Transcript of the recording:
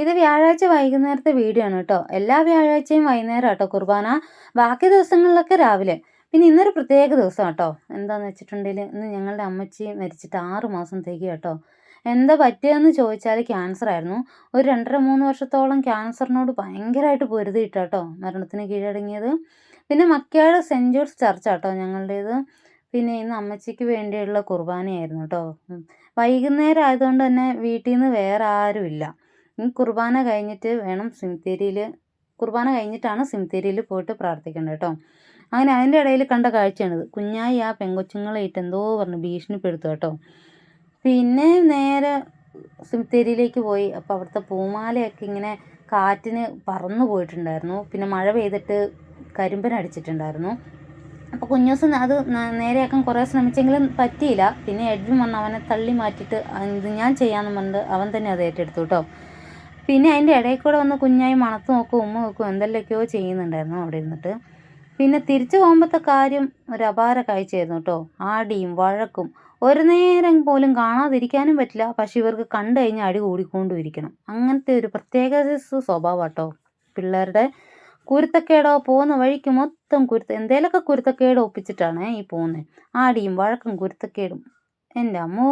ഇത് വ്യാഴാഴ്ച വൈകുന്നേരത്തെ വീഡിയോ ആണ് കേട്ടോ. എല്ലാ വ്യാഴാഴ്ചയും വൈകുന്നേരം കേട്ടോ കുർബാന. ബാക്കി ദിവസങ്ങളിലൊക്കെ രാവിലെ. പിന്നെ ഇന്നൊരു പ്രത്യേക ദിവസം കേട്ടോ. എന്താണെന്ന് വെച്ചിട്ടുണ്ടെങ്കിൽ ഇന്ന് ഞങ്ങളുടെ അമ്മച്ചി മരിച്ചിട്ട് 6 മാസം തികയും കേട്ടോ. എന്താ പറ്റിയതെന്ന് ചോദിച്ചാൽ ക്യാൻസർ ആയിരുന്നു. ഒരു 2.5 3 വർഷത്തോളം ക്യാൻസറിനോട് ഭയങ്കരമായിട്ട് പൊരുതിയിട്ടാ കേട്ടോ മരണത്തിന് കീഴടങ്ങിയത്. പിന്നെ മക്യാട് സെൻറ് ജോർജ് ചർച്ച് കേട്ടോ ഞങ്ങളുടേത്. പിന്നെ ഇന്ന് അമ്മച്ചിക്ക് വേണ്ടിയുള്ള കുർബാനയായിരുന്നു കേട്ടോ. വൈകുന്നേരം ആയതുകൊണ്ട് തന്നെ വീട്ടിൽ നിന്ന് വേറെ ആരുമില്ല. കുർബാന കഴിഞ്ഞിട്ട് വേണം കുർബാന കഴിഞ്ഞിട്ടാണ് സിമിത്തേരിയിൽ പോയിട്ട് പ്രാർത്ഥിക്കേണ്ടത് കേട്ടോ. അങ്ങനെ അതിൻ്റെ ഇടയിൽ കണ്ട കാഴ്ചയാണിത്. കുഞ്ഞായി ആ പെങ്കൊച്ചുങ്ങളായിട്ട് എന്തോ പറഞ്ഞ് ഭീഷണിപ്പെടുത്തുക കേട്ടോ. പിന്നെ നേരെ സിമിത്തേരിയിലേക്ക് പോയി. അപ്പോൾ അവിടുത്തെ പൂമാലയൊക്കെ ഇങ്ങനെ കാറ്റിന് പറന്നു പോയിട്ടുണ്ടായിരുന്നു. പിന്നെ മഴ പെയ്തിട്ട് കരിമ്പനടിച്ചിട്ടുണ്ടായിരുന്നു. അപ്പോൾ കുഞ്ഞൂസ് അത് നേരെയാക്കാൻ കുറേ ശ്രമിച്ചെങ്കിലും പറ്റിയില്ല. പിന്നെ എഡ്വിൻ വന്ന് അവനെ തള്ളി മാറ്റിയിട്ട് ഇത് ഞാൻ ചെയ്യാമെന്ന് പറഞ്ഞിട്ട് അവൻ തന്നെ അത് ഏറ്റെടുത്തു കേട്ടോ. പിന്നെ അതിൻ്റെ ഇടയിൽ കൂടെ വന്ന് കുഞ്ഞായി മണത്ത് നോക്കും, ഉമ്മ നോക്കും, എന്തെല്ലാമൊക്കെയോ ചെയ്യുന്നുണ്ടായിരുന്നു അവിടെ ഇരുന്നിട്ട്. പിന്നെ തിരിച്ചു പോകുമ്പോഴത്തെ കാര്യം ഒരു അപാര കാഴ്ചയായിരുന്നു കേട്ടോ. ആടിയും വഴക്കും. ഒരു നേരം പോലും കാണാതിരിക്കാനും പറ്റില്ല. പക്ഷെ ഇവർക്ക് കണ്ടു കഴിഞ്ഞാൽ അടി കൂടിക്കൊണ്ടും ഇരിക്കണം. അങ്ങനത്തെ ഒരു പ്രത്യേക സ്വഭാവം കേട്ടോ പിള്ളേരുടെ. കുരുത്തക്കേടോ പോകുന്ന വഴിക്ക് മൊത്തം എന്തേലൊക്കെ കുരുത്തക്കേട് ഒപ്പിച്ചിട്ടാണ് ഈ പോകുന്നത്. ആടിയും വഴക്കും കുരുത്തക്കേടും. എൻ്റെ അമ്മോ.